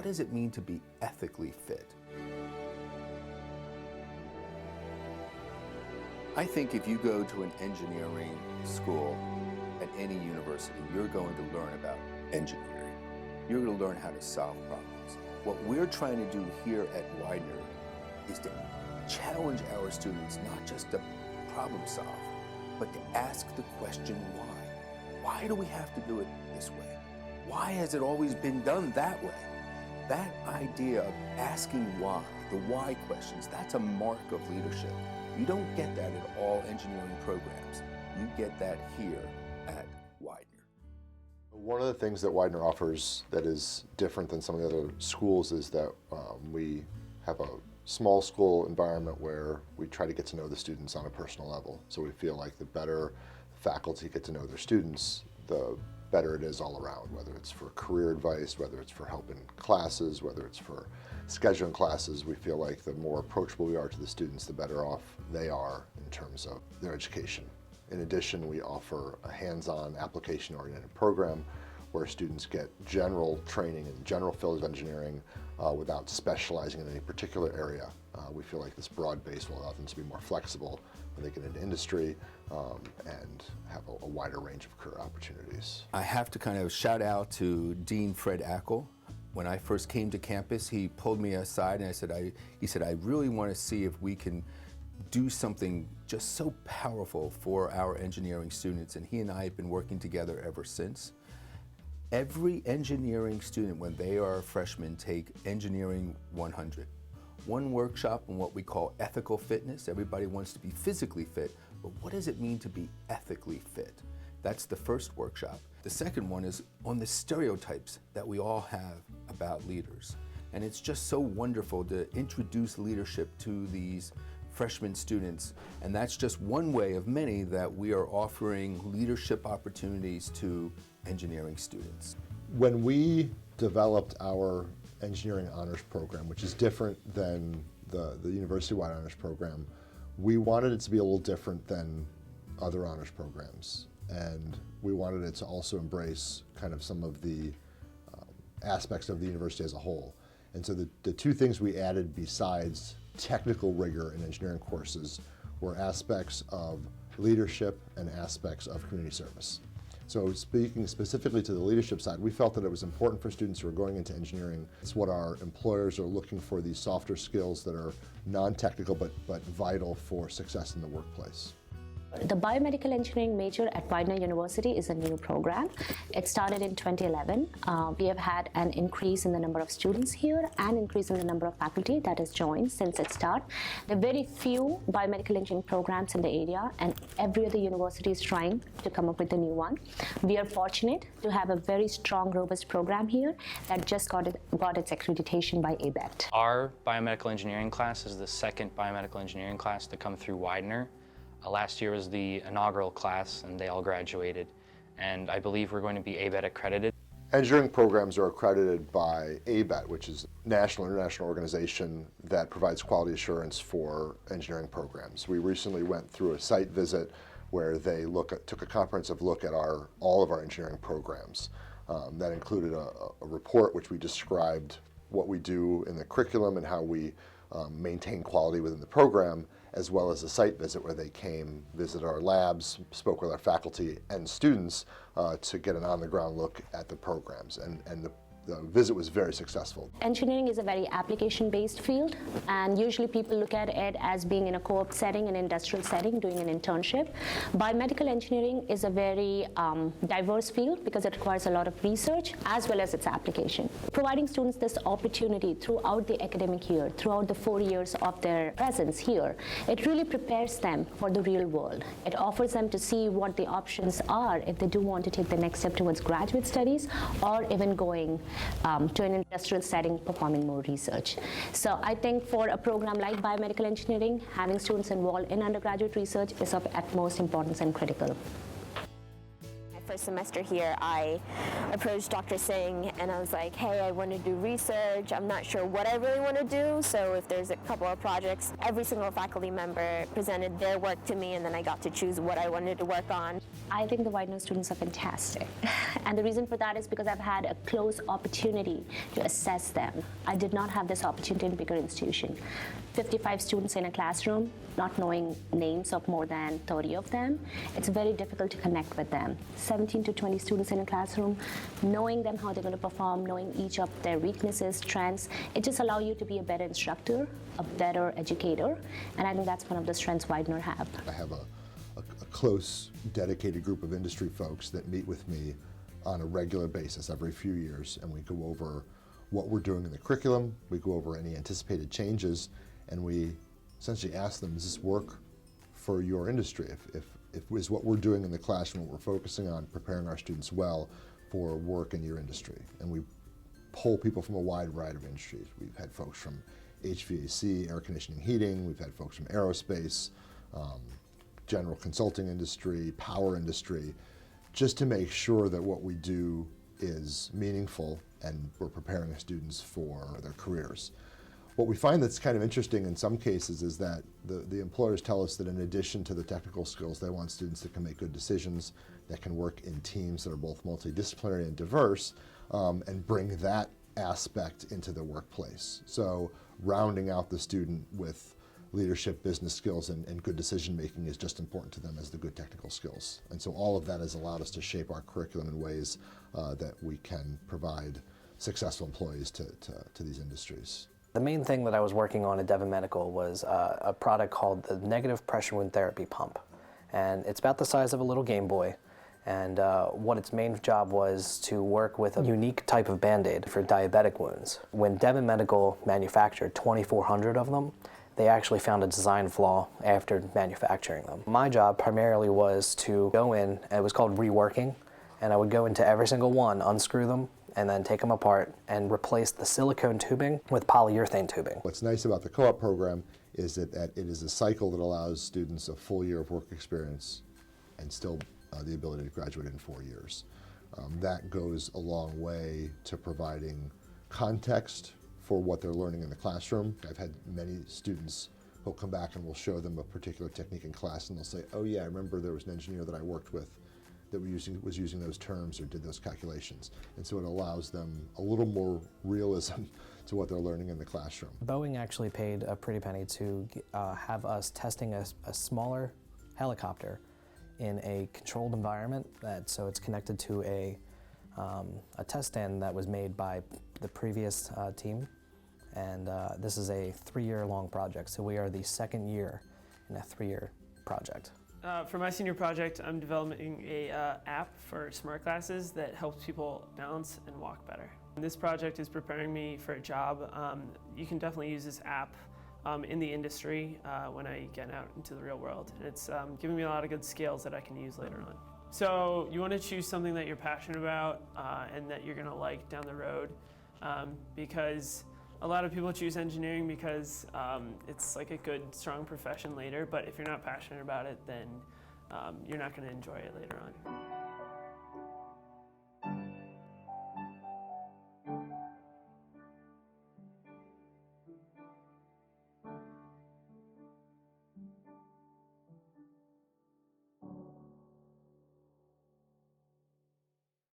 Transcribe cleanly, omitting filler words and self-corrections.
what does it mean to be ethically fit? I think if you go to an engineering school at any university, you're going to learn about engineering. You're going to learn how to solve problems. What we're trying to do here at Widener is to challenge our students not just to problem solve, but to ask the question why. Why do we have to do it this way? Why has it always been done that way? That idea of asking why, the why questions, that's a mark of leadership. You don't get that at all engineering programs. You get that here at Widener. One of the things that Widener offers that is different than some of the other schools is that we have a small school environment where we try to get to know the students on a personal level. So we feel like the better faculty get to know their students, the better it is all around, whether it's for career advice, whether it's for help in classes, whether it's for scheduling classes. We feel like the more approachable we are to the students, the better off they are in terms of their education. In addition, we offer a hands-on application-oriented program where students get general training in general fields of engineering without specializing in any particular area. We feel like this broad base will allow them to be more flexible when they get into industry and have a wider range of career opportunities. I have to kind of shout out to Dean Fred Ackel. When I first came to campus, he pulled me aside and he said, I really want to see if we can do something just so powerful for our engineering students, and he and I have been working together ever since. Every engineering student, when they are freshmen, take Engineering 100. One workshop on what we call ethical fitness. Everybody wants to be physically fit, but what does it mean to be ethically fit? That's the first workshop. The second one is on the stereotypes that we all have about leaders. And it's just so wonderful to introduce leadership to these freshman students, and that's just one way of many that we are offering leadership opportunities to engineering students. When we developed our engineering honors program, which is different than the university-wide honors program, we wanted it to be a little different than other honors programs, and we wanted it to also embrace kind of some of the aspects of the university as a whole. And so the two things we added besides technical rigor in engineering courses were aspects of leadership and aspects of community service. So speaking specifically to the leadership side, we felt that it was important for students who are going into engineering. It's what our employers are looking for, these softer skills that are non-technical but vital for success in the workplace. The biomedical engineering major at Widener University is a new program. It started in 2011. We have had an increase in the number of students here and increase in the number of faculty that has joined since its start. There are very few biomedical engineering programs in the area, and every other university is trying to come up with a new one. We are fortunate to have a very strong, robust program here that just got its accreditation by ABET. Our biomedical engineering class is the second biomedical engineering class to come through Widener. Last year was the inaugural class, and they all graduated. And I believe we're going to be ABET accredited. Engineering programs are accredited by ABET, which is a national international organization that provides quality assurance for engineering programs. We recently went through a site visit where they took a comprehensive look at all of our engineering programs. That included a report which we described what we do in the curriculum and how we maintain quality within the program, as well as a site visit where they came, visited our labs, spoke with our faculty and students to get an on-the-ground look at the programs. And the visit was very successful. Engineering is a very application-based field, and usually people look at it as being in a co-op setting, an industrial setting, doing an internship. Biomedical engineering is a very diverse field because it requires a lot of research as well as its application. Providing students this opportunity throughout the academic year, throughout the 4 years of their presence here, it really prepares them for the real world. It offers them to see what the options are if they do want to take the next step towards graduate studies or even going to an industrial setting performing more research. So I think for a program like biomedical engineering, having students involved in undergraduate research is of utmost importance and critical. I first first semester here, I approached Dr. Singh and I was like, hey, I want to do research. I'm not sure what I really want to do, so if there's a couple of projects, every single faculty member presented their work to me, and then I got to choose what I wanted to work on. I think the Widener students are fantastic. And the reason for that is because I've had a close opportunity to assess them. I did not have this opportunity in a bigger institution. 55 students in a classroom, not knowing names of more than 30 of them, it's very difficult to connect with them. 17 to 20 students in a classroom, knowing them, how they're going to perform, knowing each of their weaknesses, strengths, it just allows you to be a better instructor, a better educator, and I think that's one of the strengths Widener have. I have a close, dedicated group of industry folks that meet with me on a regular basis every few years, and we go over what we're doing in the curriculum, we go over any anticipated changes, and we essentially ask them, does this work for your industry? If is what we're doing in the classroom, what we're focusing on, preparing our students well for work in your industry. And we poll people from a wide variety of industries. We've had folks from HVAC, air conditioning, heating, we've had folks from aerospace, general consulting industry, power industry, just to make sure that what we do is meaningful and we're preparing students for their careers. What we find that's kind of interesting in some cases is that the employers tell us that in addition to the technical skills, they want students that can make good decisions, that can work in teams that are both multidisciplinary and diverse, and bring that aspect into the workplace. So rounding out the student with leadership, business skills, and good decision making is just important to them as the good technical skills. And so all of that has allowed us to shape our curriculum in ways that we can provide successful employees to these industries. The main thing that I was working on at Devon Medical was a product called the negative pressure wound therapy pump. And it's about the size of a little Game Boy. And what its main job was to work with a unique type of Band-Aid for diabetic wounds. When Devon Medical manufactured 2,400 of them, they actually found a design flaw after manufacturing them. My job primarily was to go in, and it was called reworking, and I would go into every single one, unscrew them, and then take them apart and replace the silicone tubing with polyurethane tubing. What's nice about the co-op program is that it is a cycle that allows students a full year of work experience and still the ability to graduate in 4 years. That goes a long way to providing context for what they're learning in the classroom. I've had many students who'll come back and we'll show them a particular technique in class and they'll say, oh yeah, I remember there was an engineer that I worked with that was using those terms or did those calculations. And so it allows them a little more realism to what they're learning in the classroom. Boeing actually paid a pretty penny to have us testing a smaller helicopter in a controlled environment, so it's connected to a test stand that was made by the previous team. And this is a 3-year-long project, so we are the second year in a 3-year project. For my senior project, I'm developing a app for smart glasses that helps people balance and walk better. And this project is preparing me for a job. You can definitely use this app in the industry when I get out into the real world. And it's giving me a lot of good skills that I can use later on. So you want to choose something that you're passionate about and that you're going to like down the road, because a lot of people choose engineering because it's like a good, strong profession later, but if you're not passionate about it, then you're not going to enjoy it later on.